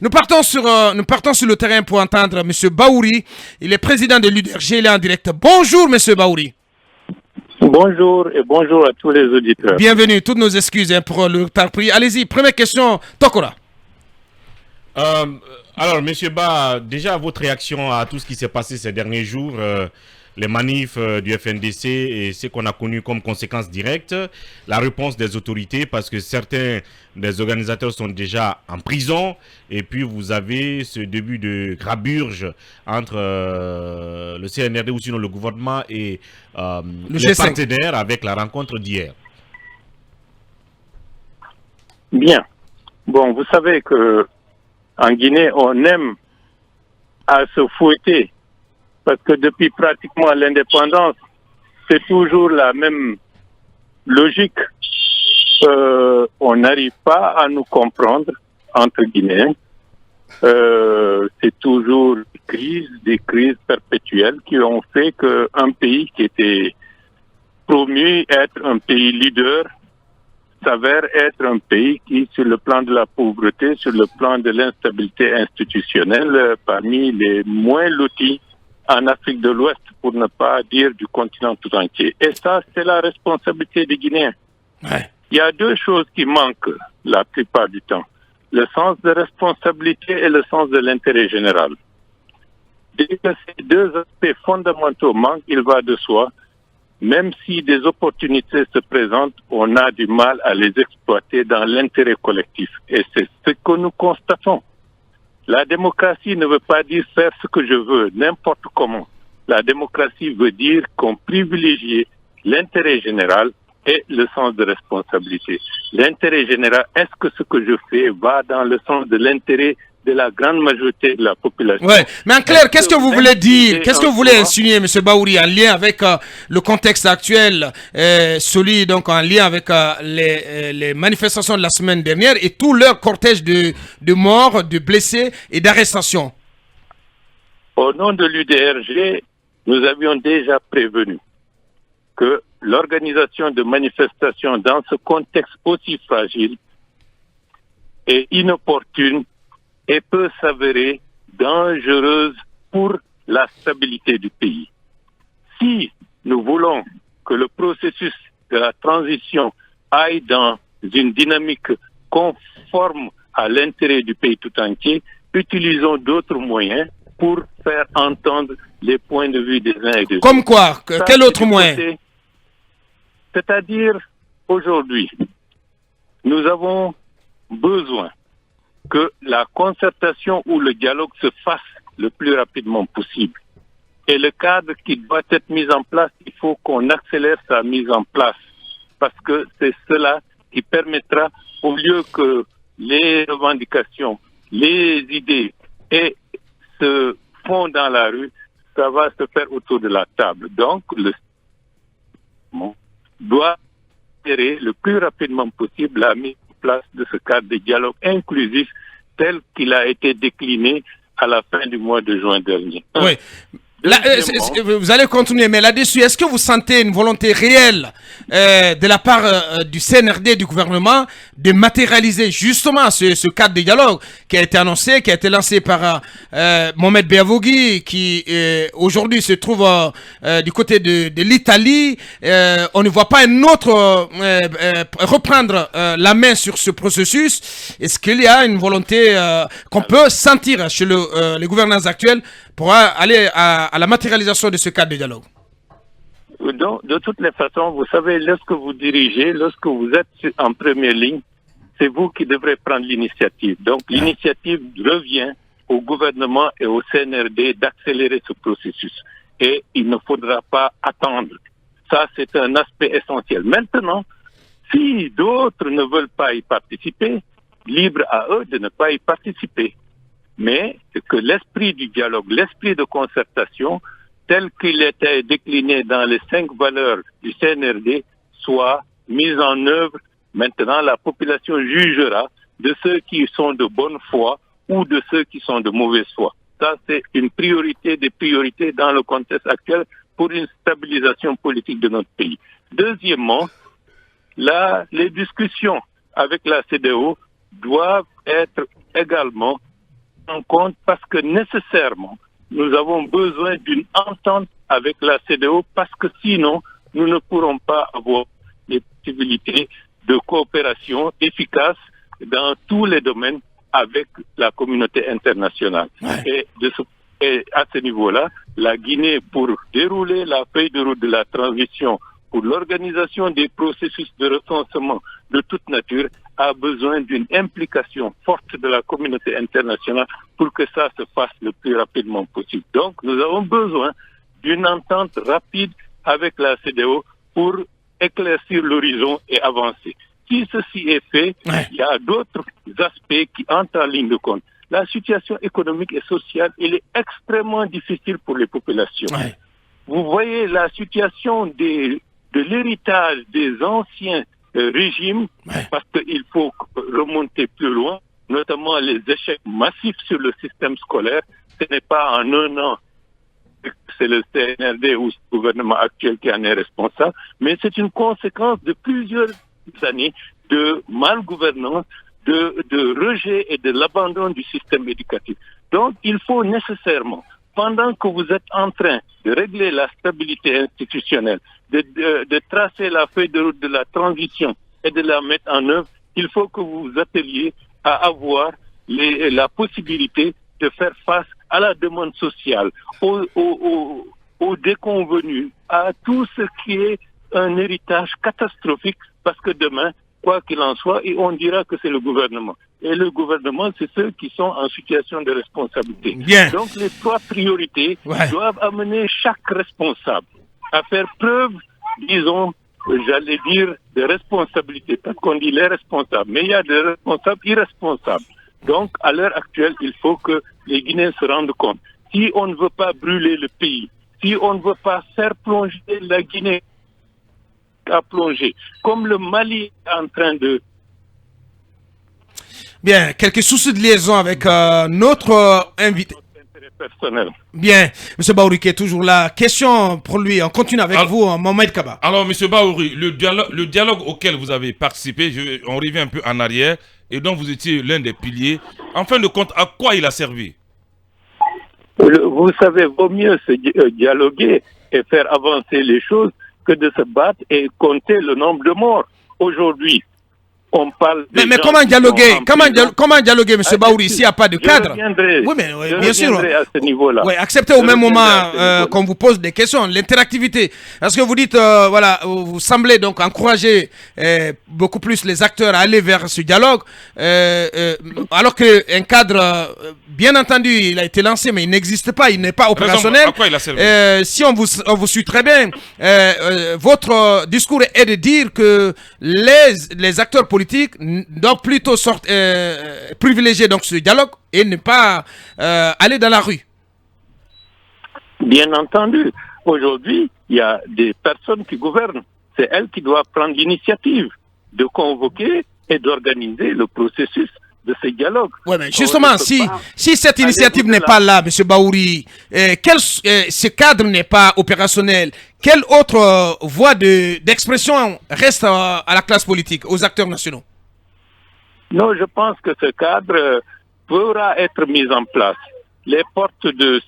Nous partons sur le terrain pour entendre M. Baouri. Il est président de l'UDRG, il est en direct. Bonjour M. Baouri. Bonjour et bonjour à tous les auditeurs. Bienvenue, toutes nos excuses pour le retard pris. Allez-y, première question, Tokora. Alors, Monsieur Ba, déjà votre réaction à tout ce qui s'est passé ces derniers jours, les manifs du FNDC et ce qu'on a connu comme conséquence directe, la réponse des autorités, parce que certains des organisateurs sont déjà en prison, et puis vous avez ce début de graburge entre le CNRD ou sinon le gouvernement et les partenaires avec la rencontre d'hier. Bien. Bon, vous savez que en Guinée, on aime à se fouetter parce que depuis pratiquement l'indépendance, c'est toujours la même logique. On n'arrive pas à nous comprendre entre Guinéens. C'est toujours des crises perpétuelles qui ont fait qu'un pays qui était promu être un pays leader s'avère être un pays qui, sur le plan de la pauvreté, sur le plan de l'instabilité institutionnelle, parmi les moins lotis en Afrique de l'Ouest, pour ne pas dire du continent tout entier. Et ça, c'est la responsabilité des Guinéens. Ouais. Il y a deux choses qui manquent la plupart du temps. Le sens de responsabilité et le sens de l'intérêt général. Dès que ces deux aspects fondamentaux manquent, il va de soi. Même si des opportunités se présentent, on a du mal à les exploiter dans l'intérêt collectif. Et c'est ce que nous constatons. La démocratie ne veut pas dire faire ce que je veux, n'importe comment. La démocratie veut dire qu'on privilégie l'intérêt général et le sens de responsabilité. L'intérêt général, est-ce que ce que je fais va dans le sens de l'intérêt de la grande majorité de la population? Ouais, mais en clair, qu'est-ce que vous voulez dire? Qu'est-ce que vous voulez insinuer, M. Baouri, en lien avec le contexte actuel, celui donc en lien avec les manifestations de la semaine dernière et tout leur cortège de morts, de blessés et d'arrestations? Au nom de l'UDRG, nous avions déjà prévenu que l'organisation de manifestations dans ce contexte aussi fragile est inopportune et peut s'avérer dangereuse pour la stabilité du pays. Si nous voulons que le processus de la transition aille dans une dynamique conforme à l'intérêt du pays tout entier, utilisons d'autres moyens pour faire entendre les points de vue des uns et des autres. Comme quoi? Quel autre moyen? C'est-à-dire, aujourd'hui, nous avons besoin que la concertation ou le dialogue se fasse le plus rapidement possible. Et le cadre qui doit être mis en place, il faut qu'on accélère sa mise en place. Parce que c'est cela qui permettra, au lieu que les revendications, les idées se font dans la rue, ça va se faire autour de la table. Donc, le doit gérer le plus rapidement possible la mise en place de ce cadre de dialogue inclusif tel qu'il a été décliné à la fin du mois de juin dernier. Oui. Là, vous allez continuer, mais là-dessus, est-ce que vous sentez une volonté réelle de la part du CNRD, du gouvernement, de matérialiser justement ce cadre de dialogue qui a été annoncé, qui a été lancé par Mohamed Beavogui, qui aujourd'hui se trouve du côté de l'Italie. On ne voit pas un autre reprendre la main sur ce processus. Est-ce qu'il y a une volonté qu'on peut sentir chez les gouvernants actuels pour aller à la matérialisation de ce cadre de dialogue? Donc, de toutes les façons, vous savez, lorsque vous dirigez, lorsque vous êtes en première ligne, c'est vous qui devrez prendre l'initiative. Donc, l'initiative revient au gouvernement et au CNRD d'accélérer ce processus. Et il ne faudra pas attendre. Ça, c'est un aspect essentiel. Maintenant, si d'autres ne veulent pas y participer, libre à eux de ne pas y participer. Mais que l'esprit du dialogue, l'esprit de concertation, tel qu'il était décliné dans les 5 valeurs du CNRD, soit mis en œuvre. Maintenant, la population jugera de ceux qui sont de bonne foi ou de ceux qui sont de mauvaise foi. Ça, c'est une priorité des priorités dans le contexte actuel pour une stabilisation politique de notre pays. Deuxièmement, les discussions avec la CEDEAO doivent être également en compte parce que nécessairement, nous avons besoin d'une entente avec la CEDEAO parce que sinon, nous ne pourrons pas avoir les possibilités de coopération efficace dans tous les domaines avec la communauté internationale. Ouais. Et à ce niveau-là, la Guinée, pour dérouler la feuille de route de la transition, pour l'organisation des processus de recensement de toute nature, a besoin d'une implication forte de la communauté internationale pour que ça se fasse le plus rapidement possible. Donc, nous avons besoin d'une entente rapide avec la CEDEAO pour éclaircir l'horizon et avancer. Si ceci est fait, il y a d'autres aspects qui entrent en ligne de compte. La situation économique et sociale, elle est extrêmement difficile pour les populations. Ouais. Vous voyez la situation de l'héritage des anciens régimes, parce qu'il faut remonter plus loin, notamment les échecs massifs sur le système scolaire. Ce n'est pas en un an que c'est le CNRD ou le gouvernement actuel qui en est responsable, mais c'est une conséquence de plusieurs années de malgouvernance, de rejet et de l'abandon du système éducatif. Donc, il faut nécessairement, pendant que vous êtes en train de régler la stabilité institutionnelle, de tracer la feuille de route de la transition et de la mettre en œuvre, il faut que vous vous atteliez à avoir la possibilité de faire face à la demande sociale, aux déconvenus, à tout ce qui est un héritage catastrophique, parce que demain, quoi qu'il en soit, et on dira que c'est le gouvernement. Et le gouvernement, c'est ceux qui sont en situation de responsabilité. Bien. Donc les trois priorités doivent amener chaque responsable à faire preuve, disons, j'allais dire, de responsabilité, parce qu'on dit les responsables, mais il y a des responsables irresponsables. Donc, à l'heure actuelle, il faut que les Guinéens se rendent compte. Si on ne veut pas brûler le pays, si on ne veut pas faire plonger la Guinée à plonger, comme le Mali est en train de... Bien, quelques soucis de liaison avec notre invité. Personnel. Bien, M. Baouri qui est toujours là. Question pour lui, on continue avec vous, Mohamed Kaba. Alors, M. Baouri, le dialogue auquel vous avez participé, on revient un peu en arrière, et donc vous étiez l'un des piliers. En fin de compte, à quoi il a servi? Vous savez, vaut mieux se dialoguer et faire avancer les choses que de se battre et compter le nombre de morts. Aujourd'hui, on parle... Mais comment dialoguer? Comment dialoguer, M. Baouri, s'il n'y a pas de cadre? Oui, mais bien sûr. À ce niveau-là. Oui, acceptez au même moment qu'on vous pose des questions, l'interactivité. Parce que vous dites, voilà, vous semblez donc encourager beaucoup plus les acteurs à aller vers ce dialogue, alors qu'un cadre, bien entendu, il a été lancé, mais il n'existe pas, il n'est pas opérationnel. À quoi il a servi? Si on vous suit très bien, votre discours est de dire que les acteurs politiques doivent plutôt privilégier donc ce dialogue et ne pas aller dans la rue. Bien entendu. Aujourd'hui, il y a des personnes qui gouvernent. C'est elles qui doivent prendre l'initiative de convoquer et d'organiser le processus de ce dialogue. Oui, mais justement, si cette initiative n'est pas là, M. Baouri, ce cadre n'est pas opérationnel, quelle autre voie d'expression reste à la classe politique, aux acteurs nationaux? Non, je pense que ce cadre pourra être mis en place. Les portes de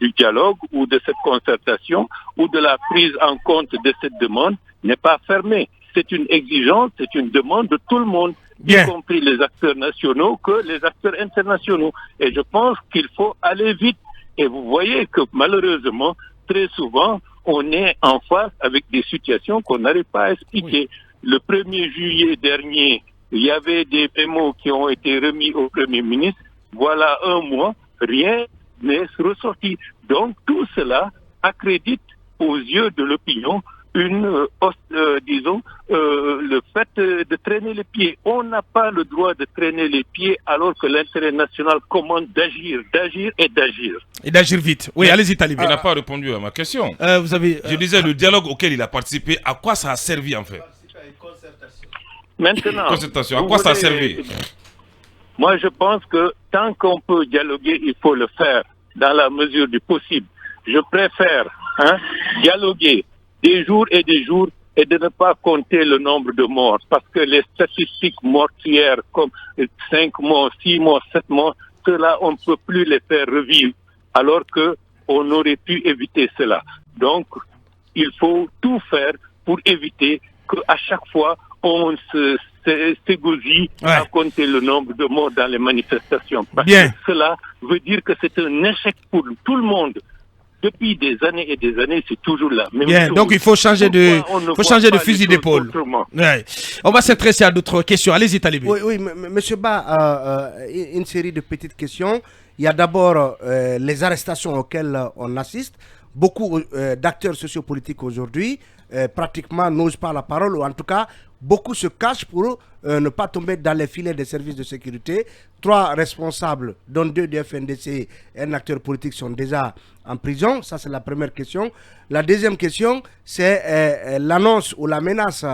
du dialogue ou de cette concertation ou de la prise en compte de cette demande n'est pas fermée. C'est une exigence, c'est une demande de tout le monde, y compris les acteurs nationaux que les acteurs internationaux. Et je pense qu'il faut aller vite. Et vous voyez que malheureusement, très souvent, on est en face avec des situations qu'on n'arrive pas à expliquer. Le 1er juillet dernier, il y avait des mémos qui ont été remis au Premier ministre. Voilà un mois, rien n'est ressorti. Donc tout cela accrédite aux yeux de l'opinion le fait de traîner les pieds. On n'a pas le droit de traîner les pieds alors que l'intérêt national commande d'agir et d'agir. Et d'agir vite. Oui, allez-y, Talibé. Il n'a pas répondu à ma question. Je disais, le dialogue auquel il a participé, à quoi ça a servi en fait? Maintenant, concertation, à quoi ça a servi? Moi, je pense que tant qu'on peut dialoguer, il faut le faire dans la mesure du possible. Je préfère dialoguer des jours et de ne pas compter le nombre de morts. Parce que les statistiques mortuaires comme 5 morts, 6 morts, 7 morts, cela, on ne peut plus les faire revivre, alors qu'on aurait pu éviter cela. Donc, il faut tout faire pour éviter qu'à chaque fois, on s'égosille à compter le nombre de morts dans les manifestations. Parce que cela veut dire que c'est un échec pour tout le monde. Depuis des années et des années, c'est toujours la même chose. Donc il faut changer de fusil d'épaule. On va s'intéresser à d'autres questions. Allez-y, Talibé. Oui, monsieur Ba, une série de petites questions. Il y a d'abord les arrestations auxquelles on assiste. Beaucoup d'acteurs sociopolitiques aujourd'hui pratiquement n'osent pas la parole, ou en tout cas, beaucoup se cachent pour ne pas tomber dans les filets des services de sécurité. 3 responsables, dont 2 du FNDC et un acteur politique, sont déjà en prison. Ça, c'est la première question. La deuxième question, c'est l'annonce ou la menace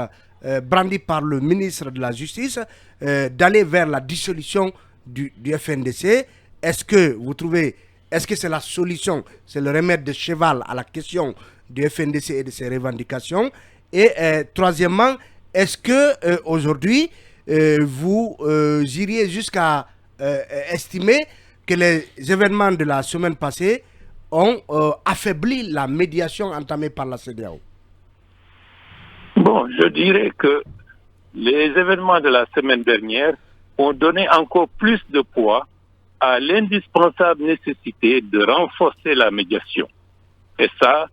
brandie par le ministre de la Justice d'aller vers la dissolution du FNDC. Est-ce que vous trouvez... Est-ce que c'est la solution, c'est le remède de cheval à la question du FNDC et de ses revendications? Et troisièmement, est-ce que aujourd'hui vous iriez jusqu'à estimer que les événements de la semaine passée ont affaibli la médiation entamée par la CEDEAO? Bon, je dirais que les événements de la semaine dernière ont donné encore plus de poids à l'indispensable nécessité de renforcer la médiation. Et ça,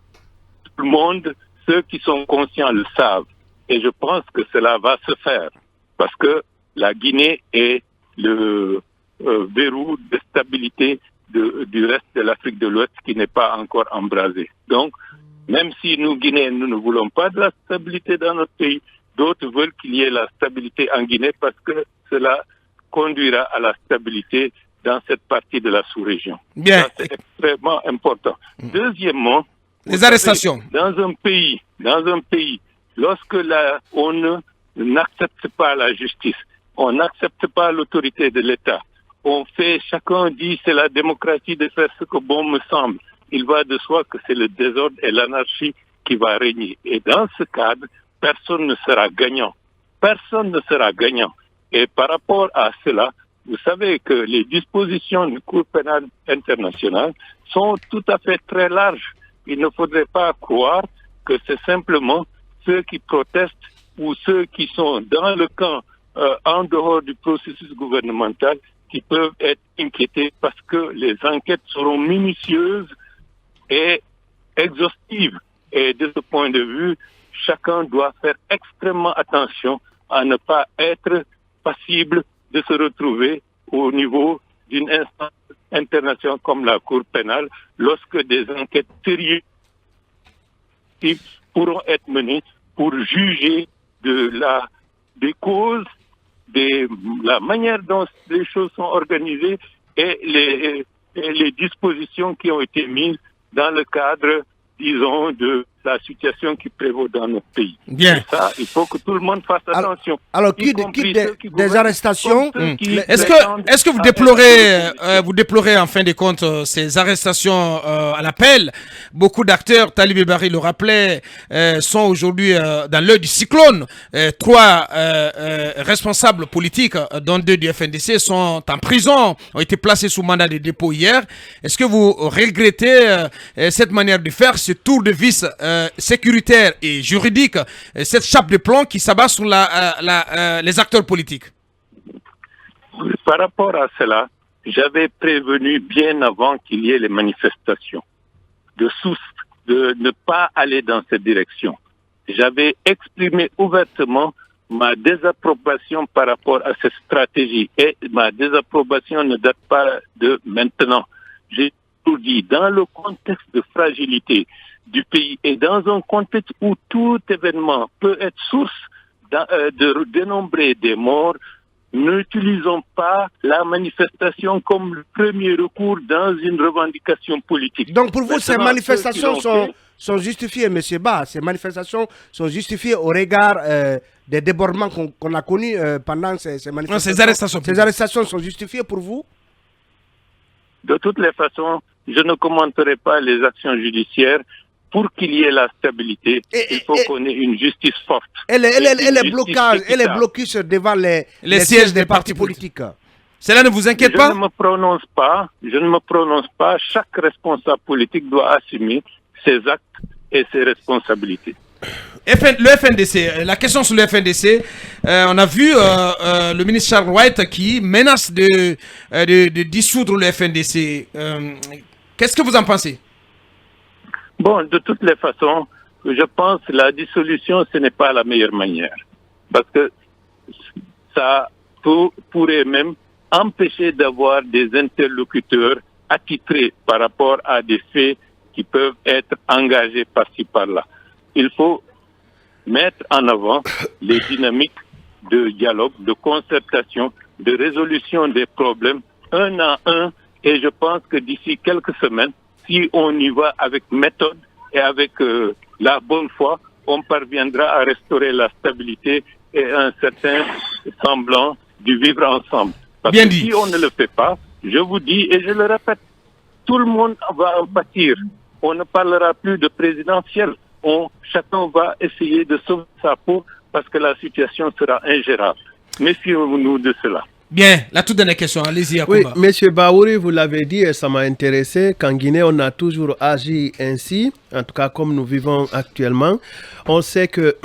tout le monde, ceux qui sont conscients le savent. Et je pense que cela va se faire. Parce que la Guinée est le verrou de stabilité du reste de l'Afrique de l'Ouest qui n'est pas encore embrasé. Donc, même si nous, Guinéens, nous ne voulons pas de la stabilité dans notre pays, d'autres veulent qu'il y ait la stabilité en Guinée parce que cela conduira à la stabilité dans cette partie de la sous-région. Bien. C'est extrêmement important. Deuxièmement, les arrestations. Dans un pays, lorsque on n'accepte pas la justice, on n'accepte pas l'autorité de l'État, chacun dit c'est la démocratie de faire ce que bon me semble. Il va de soi que c'est le désordre et l'anarchie qui va régner. Et dans ce cadre, personne ne sera gagnant. Personne ne sera gagnant. Et par rapport à cela, vous savez que les dispositions du Cour pénal international sont tout à fait très larges. Il ne faudrait pas croire que c'est simplement ceux qui protestent ou ceux qui sont dans le camp en dehors du processus gouvernemental qui peuvent être inquiétés parce que les enquêtes seront minutieuses et exhaustives. Et de ce point de vue, chacun doit faire extrêmement attention à ne pas être passible de se retrouver au niveau d'une instance internationale comme la Cour pénale lorsque des enquêtes sérieuses pourront être menées pour juger des causes, de la manière dont les choses sont organisées et les dispositions qui ont été mises dans le cadre, disons, de la situation qui prévaut dans notre pays. Bien. Et ça, il faut que tout le monde fasse attention. Alors, qui des arrestations Est-ce que vous déplorez en fin de compte ces arrestations à l'appel? Beaucoup d'acteurs, Talibé Bari le rappelait, sont aujourd'hui dans l'œil du cyclone. 3 responsables politiques, dont 2 du FNDC, sont en prison, ont été placés sous mandat de dépôt hier. Est-ce que vous regrettez cette manière de faire, ce tour de vis sécuritaire et juridique, cette chape de plomb qui s'abat sur les acteurs politiques? Par rapport à cela, j'avais prévenu bien avant qu'il y ait les manifestations de ne pas aller dans cette direction. J'avais exprimé ouvertement ma désapprobation par rapport à cette stratégie et ma désapprobation ne date pas de maintenant. J'ai tout dit, dans le contexte de fragilité du pays et dans un contexte où tout événement peut être source de dénombrer des morts, n'utilisons pas la manifestation comme le premier recours dans une revendication politique. Donc pour vous, ces manifestations sont justifiées, M. Ba, ces manifestations sont justifiées au regard des débordements qu'on a connus pendant ces manifestations. Non, ces arrestations. Ces arrestations sont justifiées pour vous? De toutes les façons, je ne commenterai pas les actions judiciaires. Pour qu'il y ait la stabilité, il faut qu'on ait une justice forte. Et les blocus devant les sièges des partis politiques. Cela ne vous inquiète pas? Je ne me prononce pas. Chaque responsable politique doit assumer ses actes et ses responsabilités. Le FNDC, la question sur le FNDC, on a vu le ministre Charles White qui menace de dissoudre le FNDC. Qu'est-ce que vous en pensez? Bon, de toutes les façons, je pense que la dissolution, ce n'est pas la meilleure manière. Parce que ça pourrait même empêcher d'avoir des interlocuteurs attitrés par rapport à des faits qui peuvent être engagés par-ci par-là. Il faut mettre en avant les dynamiques de dialogue, de concertation, de résolution des problèmes un à un. Et je pense que d'ici quelques semaines, si on y va avec méthode et avec la bonne foi, on parviendra à restaurer la stabilité et un certain semblant du vivre ensemble. Parce Bien que dit. si on ne le fait pas, je vous dis et je le répète, tout le monde va en pâtir. On ne parlera plus de présidentiel. Chacun va essayer de sauver sa peau parce que la situation sera ingérable. Méfions-nous de cela. Bien, la toute dernière question, allez-y, Yakuba. Oui, M. Baouri, vous l'avez dit et ça m'a intéressé. Qu'en Guinée, on a toujours agi ainsi, en tout cas comme nous vivons actuellement. On sait que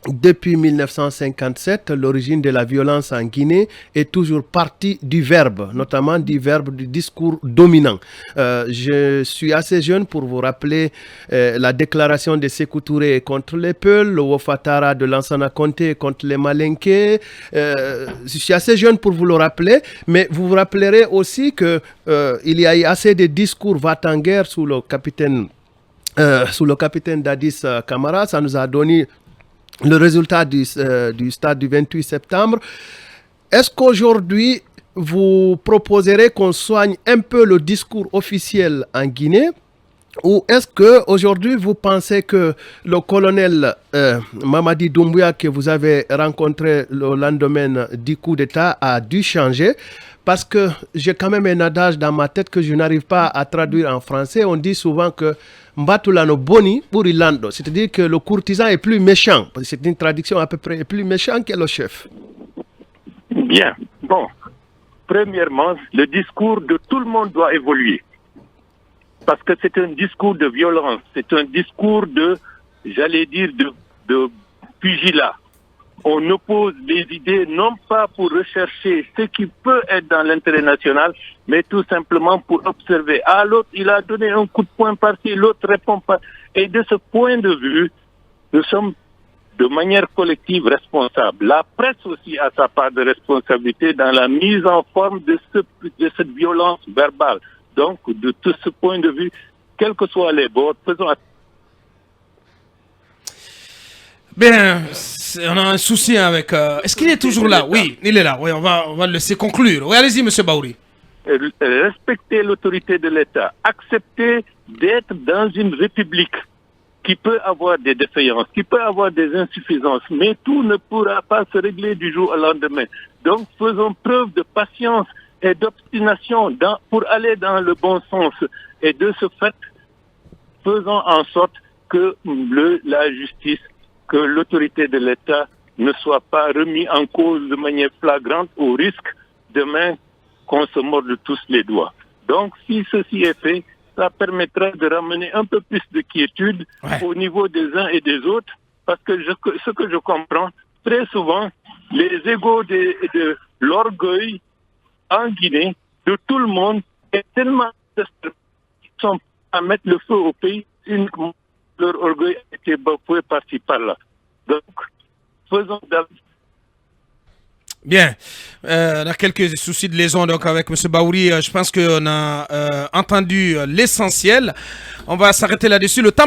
depuis 1957, l'origine de la violence en Guinée est toujours partie du verbe, notamment du verbe du discours dominant. Je suis assez jeune pour vous rappeler la déclaration de Sékou Touré contre les Peuls, le Wofatara de Lansana Conté contre les Malinké. Je suis assez jeune pour vous le rappeler, mais vous vous rappellerez aussi que il y a eu assez de discours va-t-en-guerre sous le capitaine Dadis Camara. Ça nous a donné le résultat du stade du 28 septembre. Est-ce qu'aujourd'hui, vous proposerez qu'on soigne un peu le discours officiel en Guinée? Ou est-ce qu'aujourd'hui, vous pensez que le colonel Mamadi Doumbouya, que vous avez rencontré le lendemain du coup d'État, a dû changer? Parce que j'ai quand même un adage dans ma tête que je n'arrive pas à traduire en français. On dit souvent que Mbatulano Boni Burilando, c'est-à-dire que le courtisan est plus méchant. C'est une traduction à peu près plus méchant que le chef. Bien. Bon. Premièrement, le discours de tout le monde doit évoluer. Parce que c'est un discours de violence. C'est un discours de pugilat. On oppose les idées non pas pour rechercher ce qui peut être dans l'intérêt national, mais tout simplement pour observer. Ah, l'autre, il a donné un coup de poing par-ci, l'autre répond pas. Et de ce point de vue, nous sommes de manière collective responsables. La presse aussi a sa part de responsabilité dans la mise en forme de cette violence verbale. Donc, de tout ce point de vue, quels que soient les bords, faisons attention. Bien, on a un souci avec... Est-ce qu'il est toujours là? Oui, il est là. Oui, on va le laisser conclure. Oui, allez-y, M. Baouri. Respecter l'autorité de l'État, accepter d'être dans une république qui peut avoir des défaillances, qui peut avoir des insuffisances, mais tout ne pourra pas se régler du jour au lendemain. Donc, faisons preuve de patience et d'obstination pour aller dans le bon sens. Et de ce fait, faisons en sorte que la justice, que l'autorité de l'État ne soit pas remis en cause de manière flagrante au risque demain qu'on se morde tous les doigts. Donc, si ceci est fait, ça permettra de ramener un peu plus de quiétude au niveau des uns et des autres, parce que ce que je comprends, très souvent, les égos de l'orgueil en Guinée, de tout le monde, est tellement qu'ils sont à mettre le feu au pays uniquement. Leur orgueil a été bafoué par-ci par-là. Donc, faisons d'abord. Bien, on a quelques soucis de liaison donc avec M. Baouri. Je pense qu'on a entendu l'essentiel. On va s'arrêter là-dessus. Le temps